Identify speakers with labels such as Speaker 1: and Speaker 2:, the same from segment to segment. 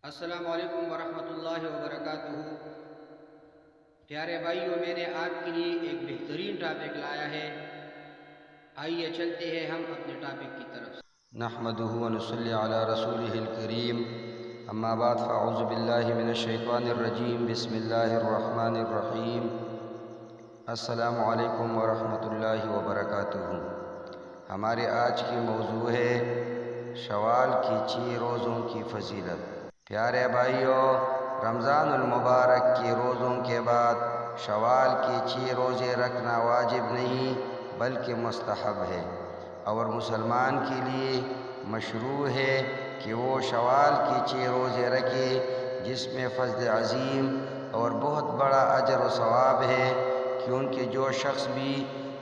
Speaker 1: السلام علیکم ورحمۃ اللہ وبرکاتہ۔ پیارے بھائیوں، میں نے آپ کے لیے ایک بہترین ٹاپک لایا ہے۔ آئیے چلتے ہیں ہم اپنے ٹاپک کی طرف۔
Speaker 2: نحمدہ ونصلی علی رسولہ الکریم، اما بعد فاعوذ باللہ من الشیطان الرجیم، بسم اللہ الرحمن الرحیم۔ السلام علیکم ورحمۃ اللہ وبرکاتہ۔ ہمارے آج کی موضوع ہے شوال کی 6 روزوں کی فضیلت۔ پیارے بھائیوں، رمضان المبارک کے روزوں کے بعد شوال کے 6 روزے رکھنا واجب نہیں بلکہ مستحب ہے، اور مسلمان کے لیے مشروع ہے کہ وہ شوال کے 6 روزے رکھے، جس میں فضل عظیم اور بہت بڑا اجر و ثواب ہے، کیونکہ جو شخص بھی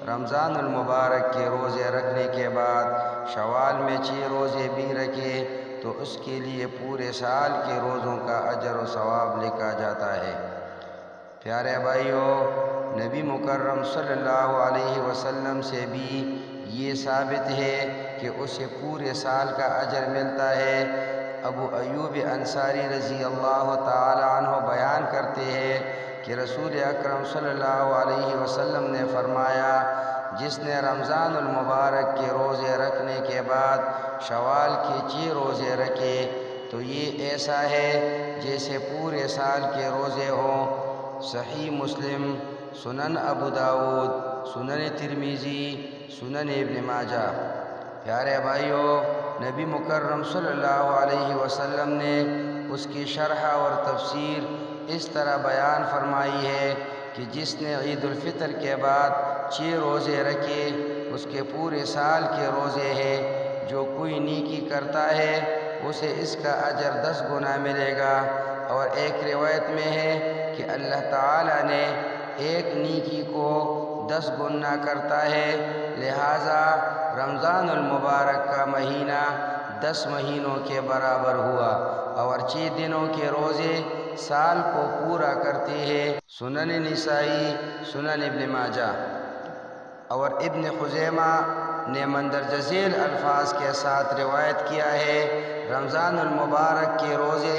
Speaker 2: رمضان المبارک کے روزے رکھنے کے بعد شوال میں 6 روزے بھی رکھے تو اس کے لیے پورے سال کے روزوں کا اجر و ثواب لکھا جاتا ہے۔ پیارے بھائیوں، نبی مکرم صلی اللہ علیہ وسلم سے بھی یہ ثابت ہے کہ اسے پورے سال کا اجر ملتا ہے۔ ابو ایوب انصاری رضی اللہ تعالی عنہ بیان کرتے ہیں کہ رسول اکرم صلی اللہ علیہ وسلم نے فرمایا، جس نے رمضان المبارک کے روزے رکھنے کے بعد شوال کے 6 روزے رکھے تو یہ ایسا ہے جیسے پورے سال کے روزے ہوں۔ صحیح مسلم، سنن ابو داود، سنن ترمذی، سنن ابن ماجہ۔ پیارے بھائیوں، نبی مکرم صلی اللہ علیہ وسلم نے اس کی شرح اور تفسیر اس طرح بیان فرمائی ہے کہ جس نے عید الفطر کے بعد 6 روزے رکھے اس کے پورے سال کے روزے ہیں۔ جو کوئی نیکی کرتا ہے اسے اس کا اجر 10 گنا ملے گا، اور ایک روایت میں ہے کہ اللہ تعالی نے ایک نیکی کو 10 گنا کرتا ہے، لہٰذا رمضان المبارک کا مہینہ 10 مہینوں کے برابر ہوا، اور 6 دنوں کے روزے سال کو پورا کرتے ہیں۔ سنن نسائی، سنن ابن ماجہ۔ اور ابن خزیمہ نے مندرجہ ذیل الفاظ کے ساتھ روایت کیا ہے، رمضان المبارک کے روزے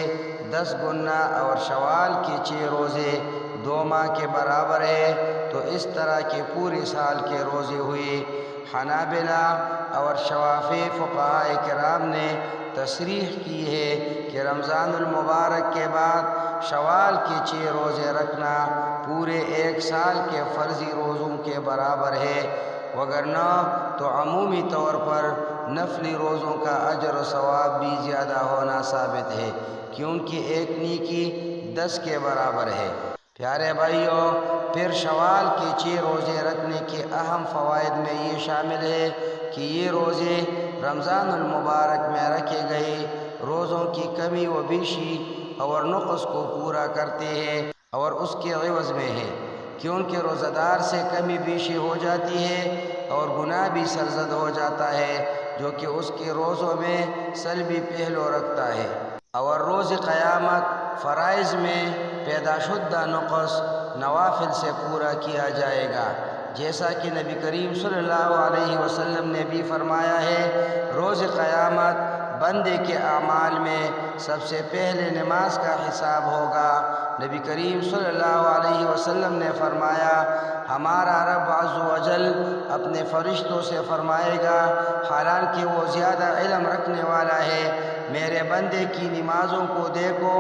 Speaker 2: 10 گنا اور شوال کے 6 روزے 2 ماہ کے برابر ہے، تو اس طرح کے پورے سال کے روزے ہوئے۔ حنابلہ اور شوافی فقہاء کرام نے تصریح کی ہے کہ رمضان المبارک کے بعد شوال کے 6 روزے رکھنا پورے 1 سال کے فرضی روزوں کے برابر ہے، وگرنہ تو عمومی طور پر نفلی روزوں کا اجر و ثواب بھی زیادہ ہونا ثابت ہے، کیونکہ ایک نیکی 10 کے برابر ہے۔ پیارے بھائیوں، پھر شوال کے 6 روزے رکھنے کے اہم فوائد میں یہ شامل ہے کہ یہ روزے رمضان المبارک میں رکھے گئے روزوں کی کمی و بیشی اور نقص کو پورا کرتے ہیں اور اس کے عوض میں ہے، کیونکہ روزہ دار سے کمی بیشی ہو جاتی ہے اور گناہ بھی سرزد ہو جاتا ہے، جو کہ اس کے روزوں میں سلبی پہلو رکھتا ہے، اور روز قیامت فرائض میں پیدا شدہ نقص نوافل سے پورا کیا جائے گا، جیسا کہ نبی کریم صلی اللہ علیہ وسلم نے بھی فرمایا ہے، روز قیامت بندے کے اعمال میں سب سے پہلے نماز کا حساب ہوگا۔ نبی کریم صلی اللہ علیہ وسلم نے فرمایا، ہمارا رب عز و جل اپنے فرشتوں سے فرمائے گا، حالانکہ وہ زیادہ علم رکھنے والا ہے، میرے بندے کی نمازوں کو دیکھو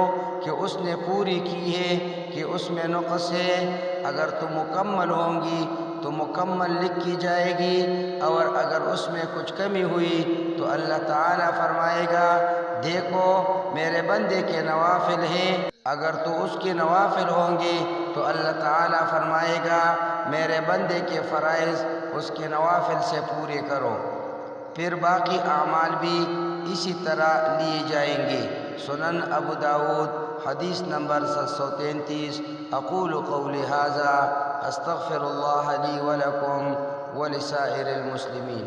Speaker 2: کہ اس نے پوری کی ہے کہ اس میں نقص ہے، اگر تو مکمل ہوں گی تو مکمل لکھی جائے گی، اور اگر اس میں کچھ کمی ہوئی تو اللہ تعالیٰ فرمائے گا، دیکھو میرے بندے کے نوافل ہیں، اگر تو اس کے نوافل ہوں گے تو اللہ تعالیٰ فرمائے گا، میرے بندے کے فرائض اس کے نوافل سے پورے کرو، پھر باقی اعمال بھی اسی طرح لیے جائیں گے۔ سنن ابو داود، حدیث نمبر 733۔ اقول قولی ھذا، استغفر اللہ لی ولکم ولسائر المسلمین۔